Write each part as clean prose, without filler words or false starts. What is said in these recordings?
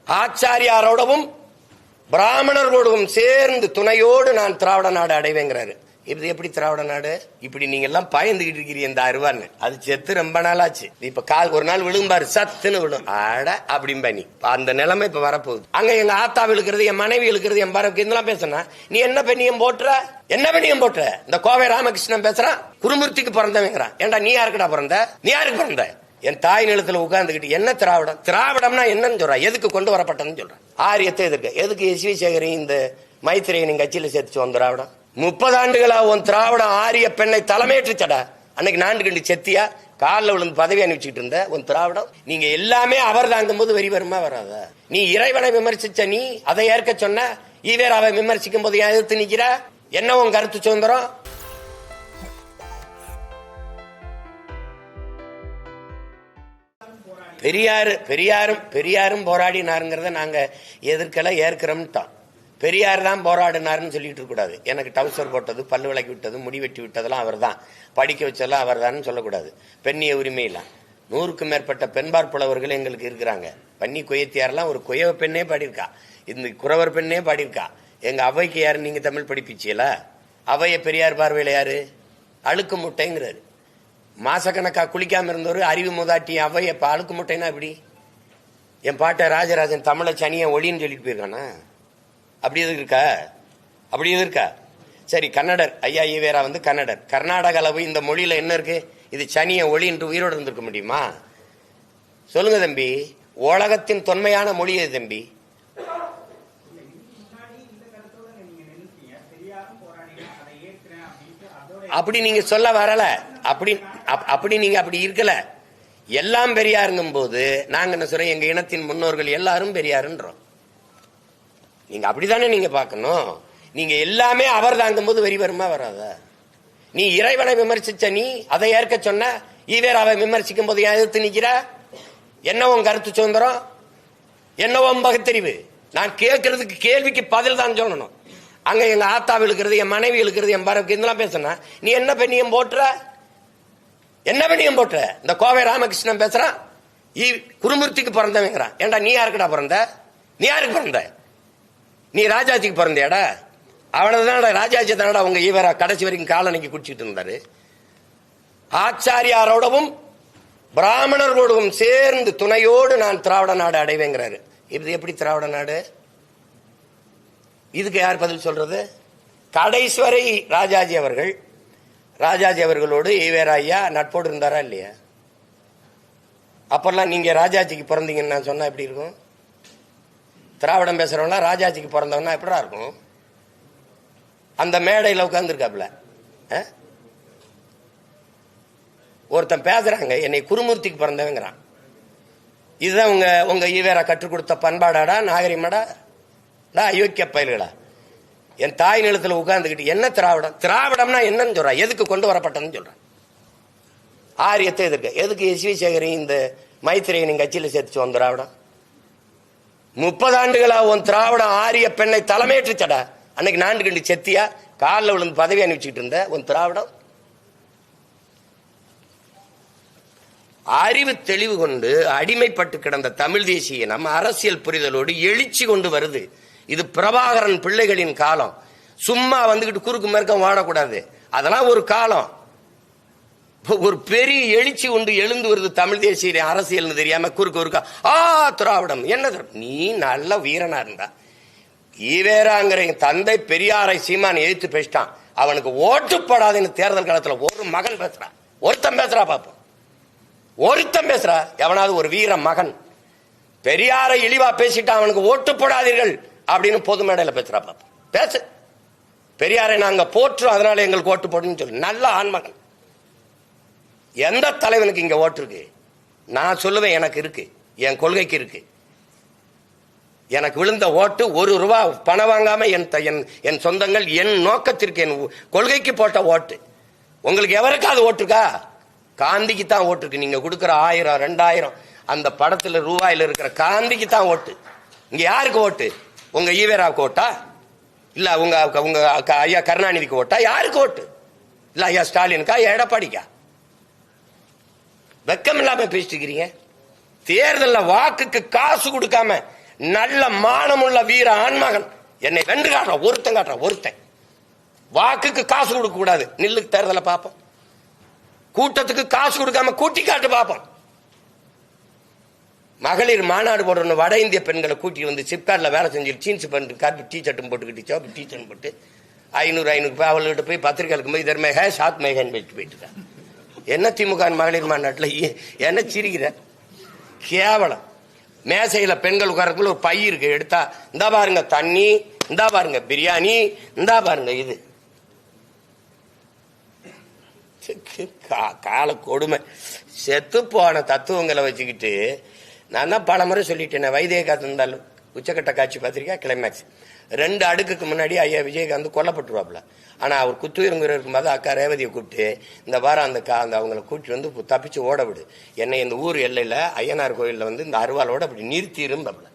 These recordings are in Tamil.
ஆச்சாரியாரோடவும் பிராமணர்களோடவும் சேர்ந்து துணையோடு நான் திராவிட நாடு அடைவேங்கிறாரு. இது எப்படி திராவிட நாடு? இப்படி நீங்க எல்லாம் பயந்துகிட்டு இருக்கிறீங்க இந்த அருவான்னு. அது செத்து ரொம்ப நாளாச்சு. இப்ப கால் ஒரு நாள் விழும்பாரு, சத்துன்னு விழும். ஆட அப்படிம்பா நீ. அந்த நிலைமை இப்ப வரப்போகுது. அங்க எங்க ஆத்தா இழுக்கிறது, என் மனைவி இழுக்கிறது, என் பரவுக்கு இதெல்லாம் பேசுனா நீ என்ன பெண்ணியம் போட்டுற, என்ன பெண்ணியம் போட்டுற? இந்த கோவை ராமகிருஷ்ணன் பேசுறான், குருமூர்த்திக்கு பிறந்தவங்கிறான். ஏண்டா நீ யாருக்குடா பிறந்த? நீ யாருக்கு பிறந்த? என் தாய் நிலத்துல உட்கார்ந்துகிட்டு என்ன திராவிடம், திராவிடம்னா என்னன்னு சொல்ற, எதுக்கு கொண்டு வரப்பட்டதுன்னு சொல்ற. ஆரியத்தை எதிர்க்க எதுக்கு எஸ் வி சேகரையும் இந்த மைத்திரையனின் கட்சியில சேர்த்து வந்த திராவிடம்? 30 ஆண்டுகளா உன் திராவிடம் ஆரிய பெண்ணை தலைமையேற்றுச்சடா. அன்னைக்கு நான்கு கண்டு செத்தியா காலில் விழுந்து பதவி அனுப்பிச்சுட்டு இருந்த உன் திராவிடம். நீங்க எல்லாமே அவர் தாங்கும் போது வரி வருமா வராத? நீ இறைவனை விமர்சிச்ச நீ அதை ஏற்க சொன்ன, ஈவேராவை விமர்சிக்கும் போது எதிர்த்து நிக்கிற. என்ன உன் கருத்து சுதந்திரம்? பெரியாரும் போராடினாருங்கிறத நாங்க எதிர்க்கல, ஏற்கிறோம்ட்டான். பெரியார் தான் போராடினார்னு சொல்லிட்டு இருக்க கூடாது. எனக்கு டவுசர் போட்டது, பல்லு விளக்கி விட்டது, முடி வெட்டி விட்டதெல்லாம் அவர் தான், படிக்க வச்சதெல்லாம் அவர் தான் சொல்லக்கூடாது. பெண்ணிய உரிமையெல்லாம் 100க்கும் மேற்பட்ட பெண்பார் புலவர்கள் எங்களுக்கு இருக்கிறாங்க. பன்னி கொய்யத்தியாரெல்லாம் ஒரு கொயவ பெண்ணே பாடியிருக்கா, இந்த குறவர் பெண்ணே பாடியிருக்கா. எங்க அவைக்கு யாரு நீங்க தமிழ் படிப்பிச்சியல? அவைய பெரியார் பார்வையில யாரு? அழுக்கு முட்டைங்கிறாரு. மாசக்கணக்கா குளிக்காம இருந்தவர் அறிவு மூதாட்டி அவைய இப்ப அழுக்கு முட்டைன்னா எப்படி? என் பாட்ட ராஜராஜன் தமிழை சனியை ஒளின்னு சொல்லிட்டு போயிருக்கானா? அப்படி எது இருக்கா? அப்படி எது இருக்கா? சரி, கன்னடர் ஐயா ஈவேரா வந்து கன்னடர். கர்நாடக அளவு இந்த மொழியில என்ன இருக்கு? இது சனிய ஒளி என்று உயிரோடு இருந்திருக்க முடியுமா? சொல்லுங்க தம்பி. உலகத்தின் தொன்மையான மொழி எது தம்பி? அப்படி நீங்க சொல்ல வரல. அப்படி நீங்க அப்படி இருக்கல. எல்லாம் பெரியாருங்கும் போது நாங்க என்ன சொல்றோம், எங்க இனத்தின் முன்னோர்கள் எல்லாரும் பெரியாருன்றோம். நீங்க அப்படித்தானே நீங்க பார்க்கணும். நீங்க எல்லாமே அவர் தாங்கும் போது வரி வருமா வராத? நீ இறைவனை விமர்சிச்ச நீ அதை ஏற்க சொன்ன, ஈவேராவை விமர்சிக்கும் போது எதிர்த்து நிக்கிற. என்ன உன் கருத்து சுதந்திரம்? என்ன உன் பகுத்தறிவு? நான் கேட்கறதுக்கு கேள்விக்கு பதில் தான் சொல்லணும். அங்க எங்க ஆத்தா இழுக்கிறது, என் மனைவி இழுக்கிறது, என் பரவுக்கு இதெல்லாம் பேசுனா நீ என்ன பெண்ணியம் போட்டுற, என்ன பெண்ணியம் போட்டுற? இந்த கோவை ராமகிருஷ்ணன் பேசுறான், குருமூர்த்திக்கு பிறந்தவங்கிறான். ஏண்டா நீ யாருக்குடா பிறந்த? நீ யாருக்கு பிறந்த? நீ ராஜாஜிக்கு பிறந்தேடா. அவனதான ராஜாஜி தானடா உங்க ஈவேரா கடைசி வரைக்கும் காலனிக்கு குடிச்சிட்டு இருந்தாரு. ஆச்சாரியாரோடவும் பிராமணர்களோடவும் சேர்ந்து துணையோடு நான் திராவிட நாடு அடைவேங்கிறாரு. இது எப்படி திராவிட நாடு? இதுக்கு யார் பதில் சொல்றது? கடைசிவரை ராஜாஜி அவர்களோடு ஈவேரா ஐயா நட்போடு இருந்தாரா இல்லையா? அப்பெல்லாம் நீங்க ராஜாஜிக்கு பிறந்தீங்கன்னு நான் சொன்னா எப்படி இருக்கும்? திராவிடம் பேசுறவனா ராஜாஜிக்கு பிறந்தவனா எப்படா இருக்கும்? அந்த மேடையில் உட்கார்ந்துருக்காப்ல ஒருத்தன் பேசுறாங்க, என்னை குருமூர்த்திக்கு பிறந்தவங்கிறான். இதுதான் உங்க ஈவேரா கற்றுக் கொடுத்த பண்பாடாடா, நாகரிகமாடா? அயோக்கிய பயல்களா? என் தாய் நிலத்துல உட்கார்ந்துக்கிட்டு என்ன திராவிடம், திராவிடம்னா என்னன்னு சொல்ற, எதுக்கு கொண்டு வரப்பட்டதுன்னு சொல்ற. ஆரியத்தை எதிர்க்க எதுக்கு எஸ் வி சேகரையும் இந்த மைத்திரையனின் கட்சியில சேர்த்து வந்த திராவிடம்? 30 ஆண்டுகளா உன் திராவிடம் ஆரிய பெண்ணை தலைமையேற்றுச்சடா. அன்னைக்கு நான்கு கண்டு செத்தியா காலில் விழுந்து பதவி அனுப்பிச்சுட்டு இருந்த உன் திராவிடம். அறிவு தெளிவு கொண்டு அடிமைப்பட்டு கிடந்த தமிழ் தேசிய நம்ம அரசியல் புரிதலோடு எழுச்சி கொண்டு வருது. இது பிரபாகரன் பிள்ளைகளின் காலம். சும்மா வந்துகிட்டு குறுக்கு மேற்கம் வாடக்கூடாது. அதெல்லாம் ஒரு காலம். ஒரு பெரிய எழுச்சி உண்டு எழுந்து வருது தமிழ் தேசிய அரசியல் தெரியாம குறுக்கு ஒருக்கா திராவிடம் என்ன? நீ நல்ல வீரனா இருந்தா ஈவேராங்கிற தந்தை பெரியாரை சீமான் எழுத்து பேசிட்டான். அவனுக்கு ஓட்டுப்படாதுன்னு தேர்தல் காலத்துல ஒரு மகன் பேசுறான், ஒருத்தன் பேசுறா பாப்போம், ஒருத்தன் பேசுறா. எவனாவது ஒரு வீர மகன் பெரியாரை இழிவா பேசிட்டான், அவனுக்கு ஓட்டு போடாதீர்கள் அப்படின்னு பொது மேடையில பேசுறா பாப்போம். பேசு. பெரியாரை நாங்க போற்றுறோம், அதனால எங்களுக்கு ஓட்டு போடுன்னு சொல்லு. நல்ல ஆண்மகன். எந்த தலைவனுக்கு இங்க ஓட்டு இருக்கு? நான் சொல்லுவேன், எனக்கு இருக்கு, என் கொள்கைக்கு இருக்கு. எனக்கு விழுந்த ஓட்டு ₹1 பணம் வாங்காம என் சொந்தங்கள் என் நோக்கத்திற்கு என் கொள்கைக்கு போட்ட ஓட்டு. உங்களுக்கு எவருக்காவது ஓட்டு இருக்கா? காந்திக்கு தான் ஓட்டு இருக்கு. நீங்க கொடுக்குற 1000 2000 அந்த படத்துல ரூபாயில இருக்கிற காந்திக்கு தான் ஓட்டு. இங்க யாருக்கு ஓட்டு? உங்க ஈவேராவுக்கு ஓட்டா? இல்ல உங்க ஐயா கருணாநிதிக்கு ஓட்டா? யாருக்கு ஓட்டு? இல்ல ஐயா ஸ்டாலினுக்கா, எடப்பாடிக்கா? வெக்கம் இல்லாம பேசிட்டு இருக்கிறீங்க. தேர்தலில் வாக்குக்கு காசு கொடுக்காம நல்ல மானமுள்ள வீர ஆண்மகன் என்னை வென்று காட்டுறான். ஒருத்தன் வாக்குக்கு காசு கொடுக்க கூடாது. நில்லு தேர்தலை பார்ப்போம். கூட்டத்துக்கு காசு கொடுக்காம கூட்டி காட்டு பார்ப்போம். மகளிர் மாநாடு போடுற வட இந்திய பெண்களை கூட்டி வந்து சிப்கார்ட்ல வேலை செஞ்சு ஜீன்ஸ் பண்ணிட்டு காப்பி டீ சட்டும் போட்டுக்கிட்டு சோப்பு டீ சட்டும் போட்டு 500 அவள்கிட்ட போய் பத்திரிகைக்கு போய் இதர் மேக சாத் மேகன் வச்சுட்டு போயிட்டு என்ன திமுக மகளிர் மாநாட்டில் என்ன சிரிக்கிற கேவலம். மேசையில பெண்கள் உட்காரக்குள்ள ஒரு பை இருக்கு, எடுத்தா இந்தா பாருங்க தண்ணி, இந்தா பாருங்க பிரியாணி, இந்தா பாருங்க இது. கால கொடுமை. செத்து போன தத்துவங்களை வச்சுக்கிட்டு நான் தான் பல முறை சொல்லிட்டேன். வைத்தியகாந்த் இருந்தாலும் உச்சக்கட்ட காட்சி பத்திரிக்கை கிளைமேக்ஸ் 2 அடுக்குக்கு முன்னாடி ஐயா விஜயகாந்த் கொல்லப்பட்டுருவாப்ல. ஆனா அவர் குத்துயிருங்கிற இருக்கும்போது அக்கா ரேவதியை கூப்பிட்டு இந்த வாரம் அந்த அவங்களை கூட்டி வந்து தப்பிச்சு ஓட விடு, என்னை இந்த ஊர் எல்லையில ஐயனார் கோயில்ல வந்து இந்த அருவாளோட அப்படி நிறுத்திருந்தாப்ல.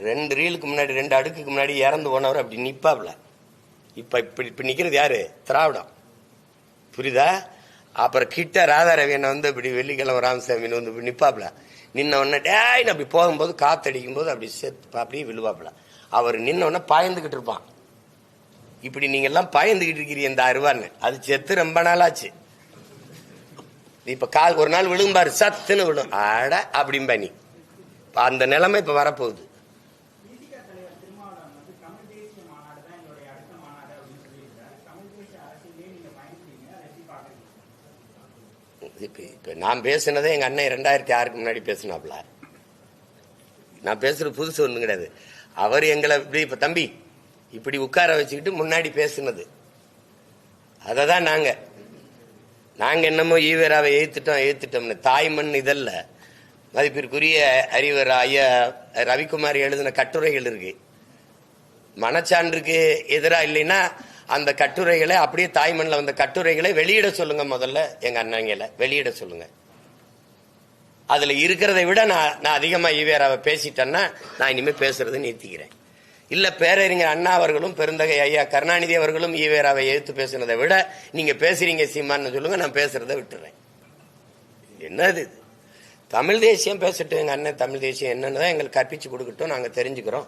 2 ரீலுக்கு முன்னாடி 2 அடுக்குக்கு முன்னாடி இறந்து போனவர் அப்படி நிப்பாப்ல. இப்ப நிக்கிறது யாரு? திராவிடம். புரியுதா? அப்புறம் கிட்ட ராதாரவியனை வந்து இப்படி வெள்ளிக்கிழமை ராமசாமின்னு வந்து நிப்பாப்ல. நின்ன உடனே டேய் அப்படி போகும்போது காத்தடிக்கும் போது அப்படி செத்து அப்படியே விழுவாப்ல. அவர் நின்ன உடனே பாய்ந்துகிட்டு இருப்பான். இப்படி நீங்க எல்லாம் பாய்ந்துகிட்டு இருக்கிறீங்க இந்த அருவான்னு. அது செத்து ரொம்ப நாள் ஆச்சு. இப்ப கால் ஒரு நாள் விழும்பாரு, சத்துன்னு விழும். ஆட அப்படிம்பா நீ. அந்த நிலைமை இப்ப வரப்போகுது. இப்ப நான் பேசினதே எங்க அண்ணன் 2006க்கு முன்னாடி பேசினாப்ல. நான் பேசுறது புதுசு ஒண்ணு கிடையாது. அவர் எங்களை இப்படி இப்ப தம்பி இப்படி உட்கார வச்சுக்கிட்டு முன்னாடி பேசுனது. அததான் நாங்க என்னமோ ஈவேராவை ஏத்துட்டோம்னு தாய்மண் இதல்ல. மதிப்பிற்குரிய அறிவர் ஐயா ரவிக்குமார் எழுதின கட்டுரைகள் இருக்கு. மனச்சான்றுக்கு எதிராக இல்லைன்னா அந்த கட்டுரைகளை அப்படியே தாய்மண்ணில் வந்த கட்டுரைகளை வெளியிட சொல்லுங்க. முதல்ல எங்க அண்ணங்களை வெளியிட சொல்லுங்க. அதுல இருக்கிறதை விட நான் அதிகமா ஈவேராவை பேசிட்டேன்னா நான் இனிமே பேசுறது நிறுத்திக்கிறேன். இல்ல பேரறிஞர் அண்ணா அவர்களும் பெருந்தகை ஐயா கருணாநிதி அவர்களும் ஈவேராவை எதிர்த்து பேசுனதை விட நீங்க பேசுறீங்க சீமான்னு சொல்லுங்க, நான் பேசுறதை விட்டுறேன். என்னது தமிழ் தேசியம் பேசட்டும். எங்க அண்ணன் தமிழ் தேசியம் என்னன்னு தான் எங்களுக்கு கற்பிச்சு கொடுக்கட்டும், நாங்க தெரிஞ்சுக்கிறோம்.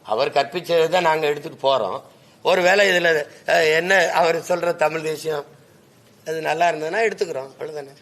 அவர் கற்பிச்சதான் நாங்க எடுத்துட்டு போறோம். ஒருவேளை இதுல என்ன அவர் சொல்ற தமிழ் தேசியம் அது நல்லா இருந்ததுன்னா எடுத்துக்கிறோம், அவ்வளவுதானே.